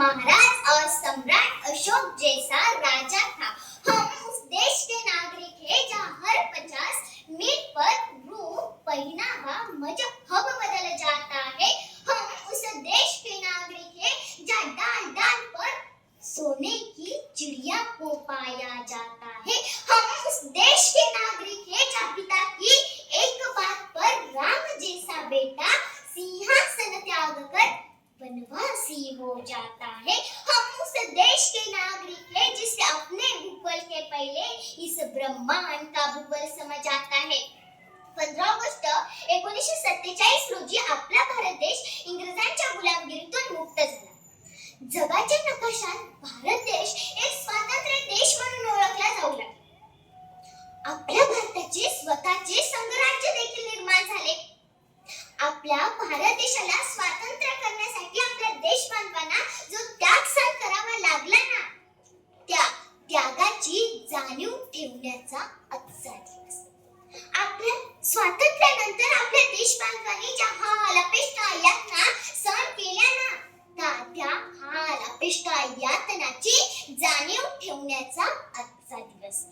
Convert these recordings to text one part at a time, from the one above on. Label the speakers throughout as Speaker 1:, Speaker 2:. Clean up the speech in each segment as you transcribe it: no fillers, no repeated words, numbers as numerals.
Speaker 1: महाराज और सम्राट अशोक जैसा राजा था। हम उस देश के नागरिक हैं जहाँ हर 50 मील पर रूह पहनावा मजहब बदल जाता है। हम उस देश के नागरिक हैं जहाँ डाल डाल पर सोने की चिड़िया को पाया जाता है। हम उस देश के नागरिक हैं जहाँ पिता की एक बात पर राम जैसा बेटा सिंहासन त्याग कर वनवासी हो जाता है। हम उस देश के नागरिक हैं जिसे अपने भूगोल के पहले इस ब्रह्मांड का भूगोल समझ आता है। 15 ऑगस्ट 1947 रोजी आपला भारत देश इंग्रजांच्या गुलामगिरीतून मुक्त झाला। जगाच्या नकाशात भारत देश एक स्वतंत्र देश म्हणून ओळखला जाऊ लागला। आपल्या भारताचे स्वतःचे संघराज्य देखील निर्माण झाले। आपल्या भारत देशाला स्वातंत्र्य करण्यासाठी आपल्या देशबांधवांना जो त्याग सहन करावा लागला ना, त्या त्यागाची जाणीव ठेवण्याचा आजचा दिवस। आपल्या स्वातंत्र्यानंतर आपल्या देशबांधवांनी ज्या हाल अपेष्टा यातना सहन केल्या ना, त्या हाल अपेष्टा यातनाची जाणीव ठेवण्याचा आजचा दिवस।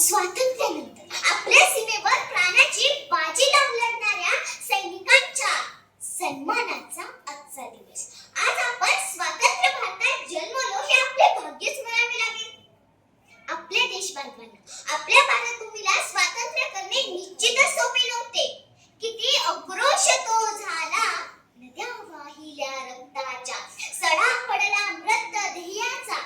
Speaker 1: स्वातंत्र्यानंतर आपल्या सीमेवर प्राणाची बाजी लावून लढणाऱ्या सैनिकांच्या सन्मानाचा आजचा दिवस। आज आपण स्वतंत्र भारतात जन्मलो हे आपले भाग्यच म्हणावे लागेल। आपल्या देशबांधवांना आपल्या भारतभूमीला स्वातंत्र्य करणे निश्चितच सोपे नव्हते। किती आक्रोश तो झाला, नद्या वाहिल्या रक्ताच्या, सडा पडला मृत ध्येयाचा,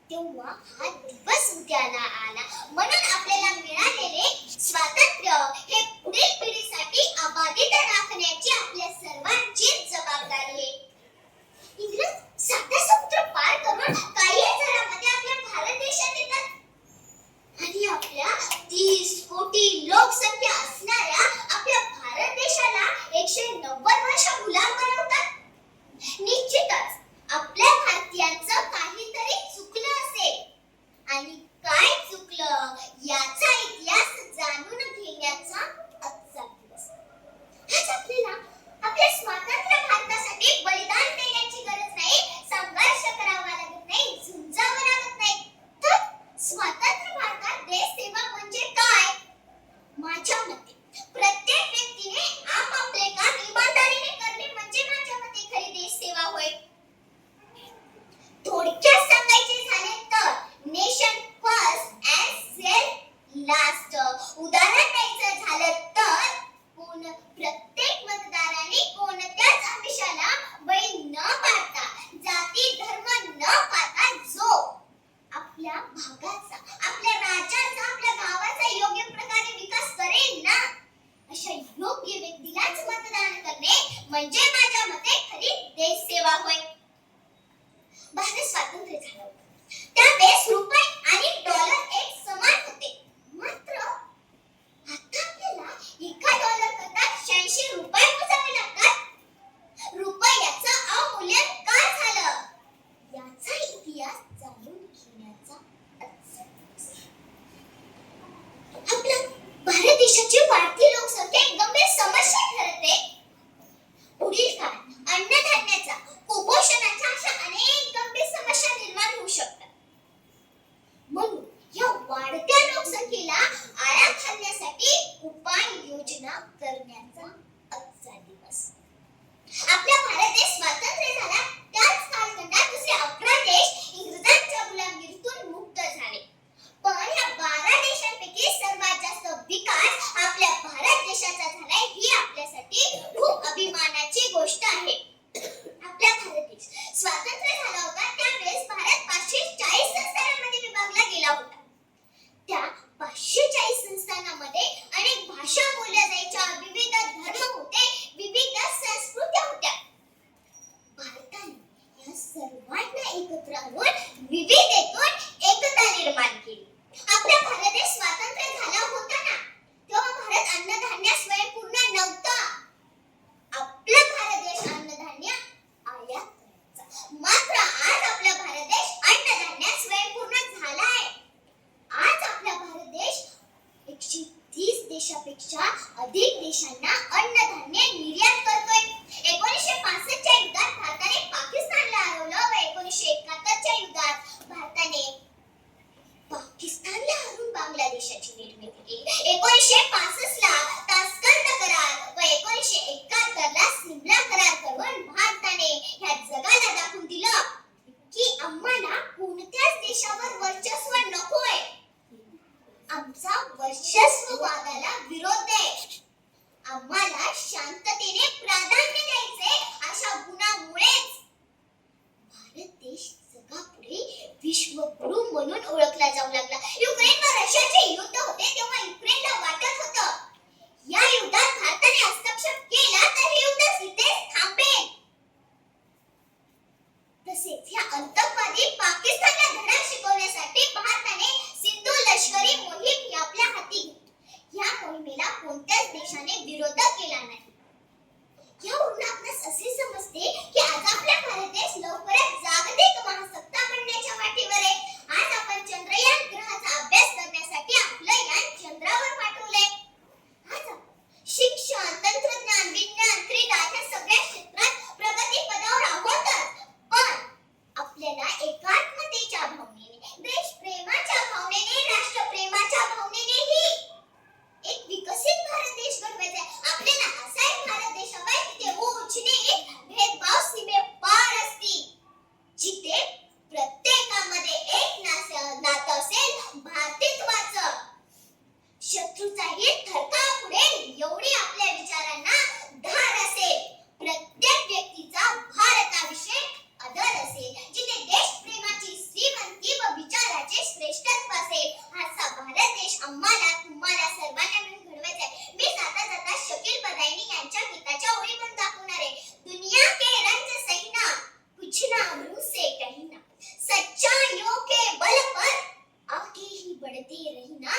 Speaker 1: तेव्हा हा दिवस उद्याला आला। म्हणून आपल्याला मिळालेले स्वातंत्र्य हे पुढील पिढीसाठी अबाधित राखण्याची आपल्या सर्वांची जबाबदारी आहे। इंग्रज साता समुद्र पार करून काही हजारांमध्ये आपल्या भारत देशात येतात आणि आपल्या 30 कोटी लोकसंख्या असणाऱ्या आपल्या भारत देशाला 190 वर्ष गुलाम बनवतात। निश्चितच आपल्या भारतीयांचं काहीतरी चुकलं असेल आणि काय चुकलं याचा इतिहास जाणून घेण्याचा आजचा दिवस। आज आपल्याला आपल्या स्वतंत्र भारतासाठी बलिदान देण्याची गरज नाही, संघर्ष करावा लागत नाही, झुंजावं लागत नाही। तर स्वतंत्र भारतात देश सेवा म्हणजे काय? माझ्या मते प्रत्येक व्यक्तीने आपापले काम इमानदारीने करणे म्हणजे माझ्या मते खरी देश सेवा होय। थोडक्यात सांगायचे झाले तर nation first and self last. उदाहरण द्यायचं झालं तर प्रत्येक मतदाराने कोणत्याच आमिषाला बळी न पाडता, जाती धर्म न पाहता जो आपल्या भागाचा, आपल्या राज्याचा, आपल्या गावाचा योग्य प्रकारे विकास करेल ना, अशा योग्य व्यक्तीलाच मतदान करणे म्हणजे माझ्या मते खरी देश सेवा होय। भारत स्वातंत्र्य झाला होता त्यावेळेस रुपये आणि डॉलर एक समान होते, मात्र आता आपल्याला एका डॉलर करता 86 रुपये मोजावे लागतात। रुपयाचं अवमूल्यन का झालं याचा इतिहास जाणून घेण्याचा आजचा दिवस। आपल्या भारत देशाची वाढती लोकसंख्या एक गंभीर समस्या ठरते। पुढील काळात अन्नधान्याचा, कुपोषणाच्या अशा अनेक गंभीर समस्या निर्माण होऊ शकतात। म्हणून या वाढत्या लोकसंख्येला आळा घालण्यासाठी उपाययोजना करण्याचा आजचा दिवस। आपला भारत देश स्वातंत्र्य झाला त्याच कालखंडात दुसरे 11 देश इंग्रजांच्या गुलामगिरीतून मुक्त झाले। पण या 12 देशांपैकी सर्वात जास्त विकास आपल्या भारत देशाचा झालाय ही आपल्यासाठी खूप अभिमानाची गोष्ट आहे। आपला भारत देश स्वातंत्र्य झाला होता त्यावेळेस भारत 540 संस्थानांमध्ये विभागला गेला होता। त्या 540 संस्थानांमध्ये अनेक भाषा बोलल्या जायच्या, विविध धर्म होते, विविध संस्कृत्या होत्या। भारताने या सर्वांना एकत्र आणून विविधतेतून एकता निर्माण केली। आपला भारत देश स्वातंत्र्य झाला होता ना, तेव्हा भारत अन्नधान्य स्वयंपूर्ण नव्हता। शांततेने प्राधान्य द्यायचे अशा गुणामुळेच भारत देश जगापुढे विश्वगुरु म्हणून ओळखला जाऊ लागला. युक्रेन व रशियाचे युद्ध होते तेव्हा युक्रेनला वाटत होतं या युद्धात भारताने हस्तक्षेप केला तर हे युद्ध इथेच थांबेल. तसेच या अंतकवादी पाकिस्तानला धडा शिकवण्यासाठी भारताने सिंधू लष्करी मोहीम आपल्या हाती घेतली. या मोहिमेला कोणत्याच देशाने विरोध केला नाही. यावरून आपणास असे समजते की आज आपला भारत देश लवकरच जागतिक महासत्ता बनण्याच्या वाटेवर आहे. आज आपण चंद्रयान ग्रहाचा अभ्यास करण्यासाठी आपलं यान चंद्रावर पाठवलंय. आज आपण शिक्षण, तंत्रज्ञान, विज्ञान, क्रीडा या सगळ्या क्षेत्रात प्रगती पदावर आहोतच. पण आपल्याला एकात्मतेच्या भावनेने, देशप्रेमाच्या भावनेने, राष्ट्रप्रेमाच्या भावनेनेही एक विकसित भारत देश घडवायचा आहे. आपल्याला असा एक भारत देश हवाय जिथे उच्च नीच भेदभाव सीमेपार असतील, जिथे प्रत्येकामध्ये एक नातं असेल भारतीत्वाचं, शत्रूचाही थरकाप उडेल एवढी आपल्या विचारांना धार असेल, प्रत्येक व्यक्तीचा भारताविषयी आदर असेल, जिथे देशप्रेमाची श्रीमंती व विचाराचे श्रेष्ठत्व असेल. असा भारत देश आम्हाला तुम्हाला सर्वांना मिळून घडवायचा आहे. मी जाता जाता शकील बदायनी यांच्या गीताच्या ओळी म्हणून दाखवणार आहे. दुनिया के रंग सैना कुछ ना मुंह से कहना, सच्चाइयों के बल पर आगे ही बढ़ते रहना,